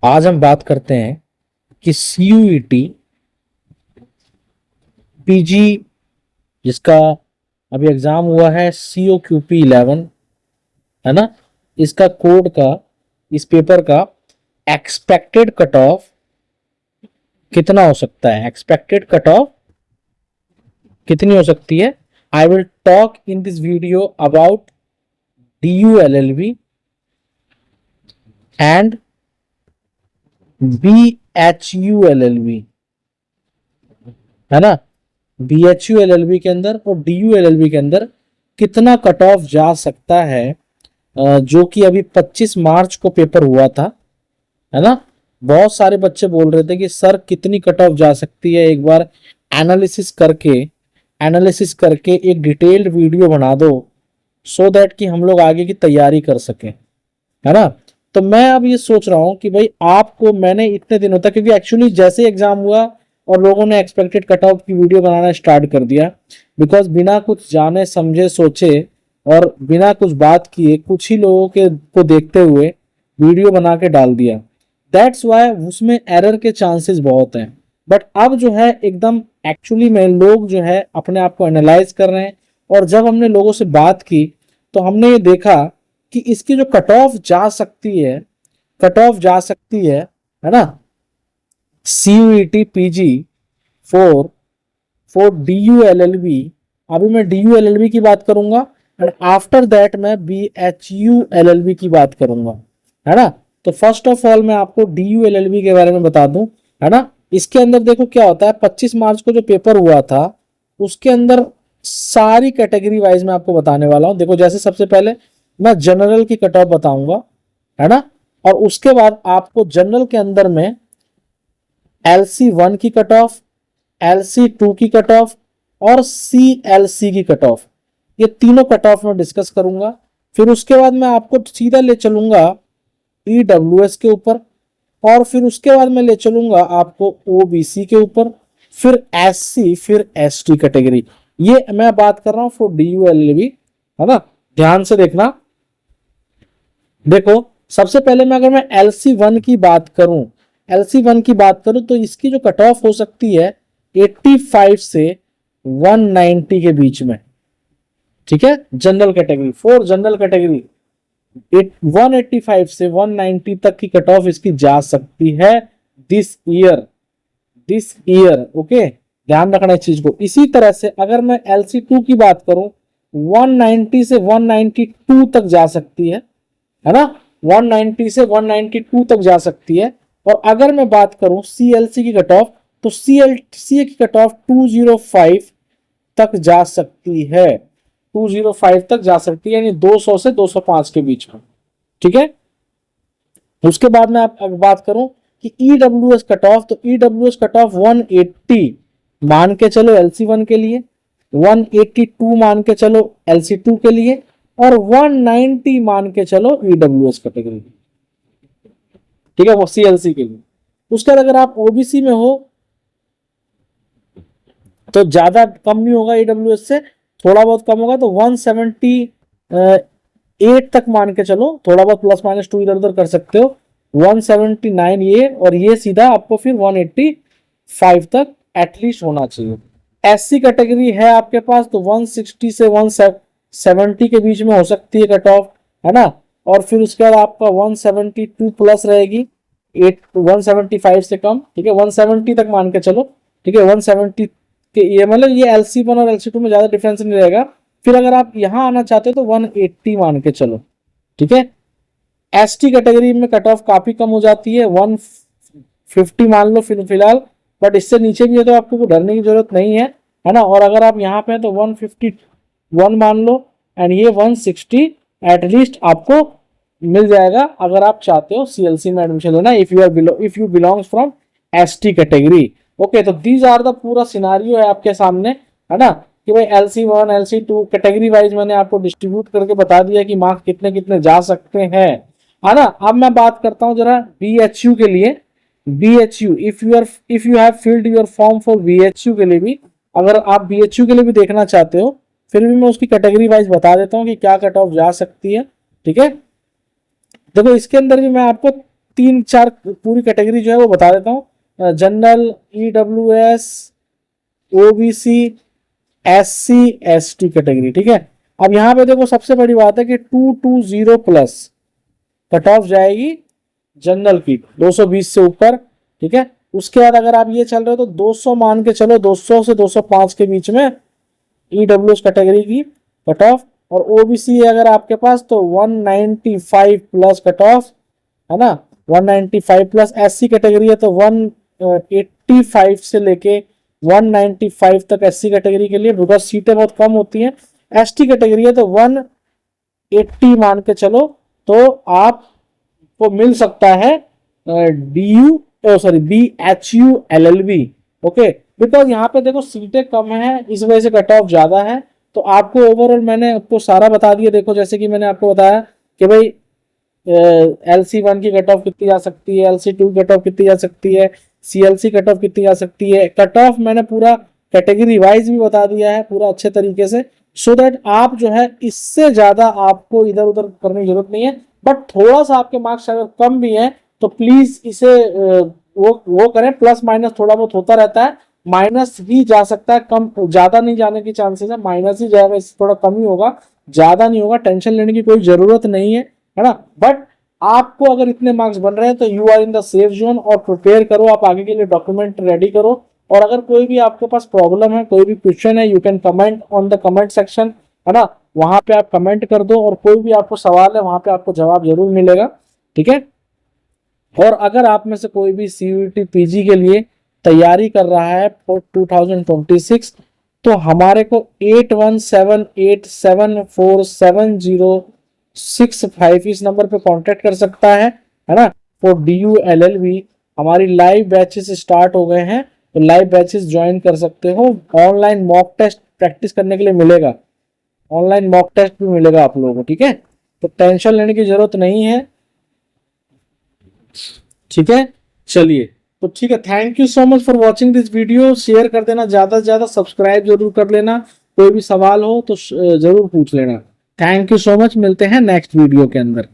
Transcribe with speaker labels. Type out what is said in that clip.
Speaker 1: आज हम बात करते हैं कि CUET PG जिसका अभी एग्जाम हुआ है COQP11 है ना। इसका कोड का इस पेपर का एक्सपेक्टेड कट ऑफ कितना हो सकता है, एक्सपेक्टेड कट ऑफ कितनी हो सकती है। I will talk in this video about DULLB and BHULLB है ना। BHULLB के अंदर और DULLB के अंदर कितना कट ऑफ जा सकता है, जो कि अभी 25 मार्च को पेपर हुआ था, है ना। बहुत सारे बच्चे बोल रहे थे कि सर कितनी कट ऑफ जा सकती है, एक बार एनालिसिस करके एक डिटेल्ड वीडियो बना दो सो दैट कि हम लोग आगे की तैयारी कर सकें, है ना। तो मैं अब ये सोच रहा हूं कि भाई आपको मैंने इतने दिनों तक, क्योंकि एक्चुअली जैसे एग्जाम हुआ और लोगों ने एक्सपेक्टेड कट ऑफ की वीडियो बनाना स्टार्ट कर दिया, बिकॉज बिना कुछ जाने समझे सोचे और बिना कुछ बात किए कुछ ही लोगों के को देखते हुए वीडियो बना के डाल दिया। दैट्स वाई उसमें एरर के चांसेस बहुत हैं। बट अब जो है एकदम एक्चुअली में लोग जो है अपने आप को एनालाइज कर रहे हैं, और जब हमने लोगों से बात की तो हमने ये देखा कि इसकी जो कट ऑफ जा सकती है ना, CUET PG फॉर DULLB। अभी मैं DULLB की बात करूंगा एंड आफ्टर दैट मैं BHULLB की बात करूंगा, है ना। तो फर्स्ट ऑफ ऑल मैं आपको DULLB के बारे में बता दूं, है ना। इसके अंदर देखो क्या होता है, 25 मार्च को जो पेपर हुआ था उसके अंदर सारी कैटेगरी वाइज मैं आपको बताने वाला हूं। देखो जैसे सबसे पहले मैं जनरल की कट ऑफ बताऊंगा, है ना, और उसके बाद आपको जनरल के अंदर में LC1 की कट ऑफ, LC2 की कट ऑफ और CLC की कट ऑफ, ये तीनों कट ऑफ में डिस्कस करूंगा। फिर उसके बाद मैं आपको सीधा ले चलूंगा EWS के ऊपर, और फिर उसके बाद मैं ले चलूंगा आपको OBC के ऊपर, फिर SC, फिर ST कैटेगरी। ये मैं बात कर रहा हूं फॉर DULLB, है ना। ध्यान से देखना। देखो सबसे पहले मैं LC1 की बात करूं तो इसकी जो कट ऑफ हो सकती है 85 से 190 के बीच में, ठीक है। General category, for general category 185 से 190 तक की कट ऑफ इसकी जा सकती है दिस ईयर। ओके, ध्यान रखना इस चीज को। इसी तरह से अगर मैं LC2 की बात करूं 190 से 192 तक जा सकती है ना। 190 से 192 तक जा सकती है। और अगर मैं बात करूं CLC की कट ऑफ, तो CLC की कट ऑफ 205 तक जा सकती है, 205 तक जा सकती है, यानी 200 से 205 के बीच में, ठीक है। उसके बाद में आप बात करूं कि EWS कट ऑफ, तो EWS कट ऑफ 180 मान के चलो LC1 के लिए, 182 मान के चलो LC2 के लिए, और 190 मान के चलो EWS कैटेगरी, ठीक है, वो CLC के लिए। उसके बाद अगर आप OBC में हो तो ज्यादा कम नहीं होगा EWS से, थोड़ा बहुत कम होगा, तो 178 तक मान के चलो, थोड़ा बहुत प्लस माइनस 2 इधर उधर कर सकते हो। 179 ये, और ये सीधा आपको फिर 185 तक एटलीस्ट होना चाहिए। SC कैटेगरी है आपके पास तो 160 से 170 के बीच में हो सकती है कट ऑफ, है ना। और फिर उसके बाद आपका 172 प्लस रहेगी, 175 से कम, ठीक है, 170 तक मान के चलो, ठीक है। 170 के ये मतलब ये LC1 और LC2 में ज्यादा डिफरेंस नहीं रहेगा। फिर अगर आप यहां आना चाहते हो तो 180 मान के चलो, ठीक है। ST कैटेगरी में कट ऑफ काफी कम हो जाती है, 150 मान लो फिलहाल, बट इससे नीचे भी है तो आपको डरने की जरूरत नहीं है ना। और अगर आप यहाँ पे हैं तो 151 मान लो, एंड ये 160 एटलीस्ट आपको मिल जाएगा अगर आप चाहते हो CLC में एडमिशन लेना, if you belongs from ST category. Okay, तो दीज आर द पूरा सिनारियो है आपके सामने, है ना, कि भाई LC1 LC2 कैटेगरी वाइज मैंने आपको डिस्ट्रीब्यूट करके बता दिया कि मार्क्स कितने कितने जा सकते हैं, है ना। अब मैं बात करता हूं जरा BHU के लिए। BHU, if you have filled your form for BHU के लिए भी, अगर आप BHU के लिए भी देखना चाहते हो, फिर भी मैं उसकी कैटेगरी वाइज बता देता हूँ कि क्या कट ऑफ जा सकती है, ठीक है। देखो इसके अंदर भी मैं आपको तीन चार पूरी कैटेगरी जो है वो बता देता हूँ। General, EWS, OBC, SC, ST category, ठीक है। अब यहाँ पे देखो सबसे बड़ी बात है कि 220 प्लस कट ऑफ जाएगी जनरल की, 220 से ऊपर, ठीक है। उसके बाद अगर आप ये चल रहे हो तो 200 मान के चलो, 200 से 205 के बीच में EWS कैटेगरी की कट ऑफ। और OBC है अगर आपके पास तो 195 प्लस कट ऑफ, है ना, 195 प्लस। SC कैटेगरी है तो 185 से लेके 195 तक SC कैटेगरी के लिए, बिकॉज सीटें बहुत कम होती हैं। ST कैटेगरी है तो 180 मान के चलो, तो आपको मिल सकता है BHU LLB, ओके। बिकॉज यहाँ पे देखो सीटें कम है, इस वजह से कट ऑफ ज्यादा है। तो आपको ओवरऑल मैंने आपको सारा बता दिया। देखो जैसे कि मैंने आपको बताया कि भाई LC1 की कट ऑफ कितनी जा सकती है, LC2 कट ऑफ कितनी जा सकती है, CLC कट ऑफ कितनी जा सकती है। कट ऑफ मैंने पूरा कैटेगरी वाइज भी बता दिया है पूरा अच्छे तरीके से, सो दैट आप जो है इससे ज्यादा आपको इधर उधर करने की जरूरत नहीं है। बट थोड़ा सा आपके मार्क्स अगर कम भी हैं तो प्लीज इसे वो करें, प्लस माइनस थोड़ा बहुत होता रहता है, माइनस ही जा सकता है, कम ज्यादा नहीं जाने की चांसेस है, माइनस ही जाएगा, इससे थोड़ा कम ही होगा, ज्यादा नहीं होगा। टेंशन लेने की कोई जरूरत नहीं है ना। बट आपको अगर इतने मार्क्स बन रहे हैं तो you are in the safe zone, और प्रिपेयर करो, आप आगे के लिए डॉक्यूमेंट रेडी करो। और अगर कोई भी आपके पास प्रॉब्लम है, कोई भी क्वेश्चन है, you can comment on the comment section, है ना, वहां पे आप कमेंट कर दो, और कोई भी आपको सवाल है वहां पे आपको जवाब जरूर मिलेगा, ठीक है। और अगर आप में से कोई भी CUET PG के लिए तैयारी कर रहा है फॉर 2026, तो हमारे को 8178747065 इस नंबर पे कांटेक्ट कर सकता है ना। फॉर DU LLB हमारी लाइव बैचेस स्टार्ट हो गए हैं, तो लाइव बैचेस ज्वाइन कर सकते हो। ऑनलाइन मॉक टेस्ट प्रैक्टिस करने के लिए मिलेगा, ऑनलाइन मॉक टेस्ट भी मिलेगा आप लोगों को, ठीक है। तो टेंशन लेने की जरूरत नहीं है, ठीक है। चलिए तो ठीक है, thank you so much for watching this video. Share कर देना ज्यादा से ज्यादा, सब्सक्राइब जरूर कर लेना, कोई भी सवाल हो तो जरूर पूछ लेना। थैंक यू सो मच, मिलते हैं नेक्स्ट वीडियो के अंदर।